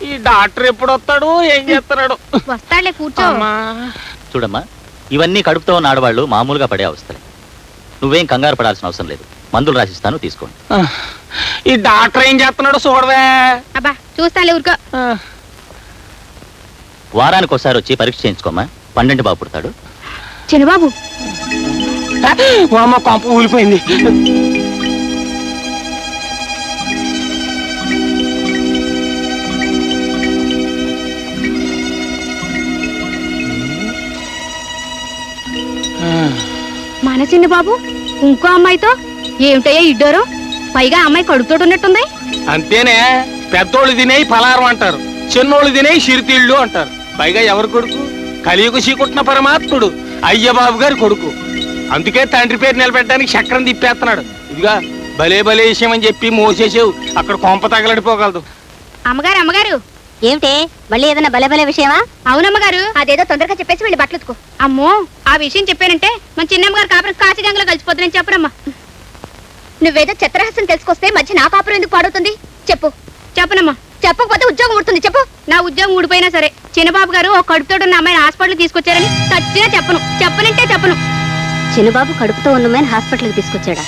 ఈ డాక్టర్ ఎప్పుడు వస్తాడు, ఏం చేస్తున్నాడు? వస్తాడులే, కూర్చో. చూడమ్మా, ఇవన్నీ కడుపుతో ఉన్న ఆడవాళ్ళు మామూలుగా పడే అవస్థలే. నువ్వేం కంగారు పడాల్సిన అవసరం లేదు. మందులు రాసిస్తాను, తీసుకోండి. ఈ డాక్టర్ ఏం చేస్తున్నాడు చూడవే. అబ్బా చూస్తానులే, ఊరుకో. వారానికి ఒకసారి వచ్చి పరీక్ష చేయించుకోమ్మా. 12 బాబు పుడతాడు. చిన్నబాబు అమ్మ కొంప ఊలిపోయింది. మన చిన్నబాబు ఇంకో అమ్మాయితో ఏమిటయ్యా ఇడ్డారో? పైగా అమ్మాయి కడుపుతోటి ఉన్నట్టుంది. అంతేనే, పెద్దోళ్ళు తినేయి పలారం అంటారు, చిన్నోళ్ళు తినేయి సిరితీళ్ళు అంటారు. పైగా ఎవరు కొడుకు? కలియుగ శ్రీకృష్ణ పరమాత్ముడు అయ్యబాబు గారి కొడుకు. అందుకే తండ్రి పేరు నిలబెట్టడానికి చక్రం తిప్పేస్తున్నాడు. ఇదిగా భలే భలే విషయం అని చెప్పి మోసేసేవు, అక్కడ కొంప తగలడిపోగలదు. అమ్మగారు అమ్మగారు, ఏమిటే మళ్ళీ ఏదైనా భలే భలే విషయమా? అవునమ్మగారు, అదేదో తొందరగా చెప్పేసి వెళ్ళి బట్టలుతుకో. అమ్మో, ఆ విషయం చెప్పానంటే మన చిన్నమ్మగారు కాపురం కాచిగంగలో కలిసిపోతుందని చెప్పరమ్మా. నువ్వేదో చిత్రహాసం తెలుసుకొస్తే మధ్య నా కాపురం ఎందుకు పాడవుతుంది? చెప్పు. చెప్పనమ్మా. చెప్పకపోతే ఉద్యోగం ఊడుతుంది. చెప్పు. నా ఉద్యోగం ఊడిపోయినా సరే చిన్నబాబు గారు ఒక కడుపుతో ఉన్న అమ్మాయిని హాస్పిటల్ తీసుకొచ్చారని చచ్చినా చెప్పను. చెప్పనంటే చెప్పను. చిన్నబాబు కడుపుతో ఉన్న అమ్మాయిని హాస్పిటల్కి తీసుకొచ్చాడా?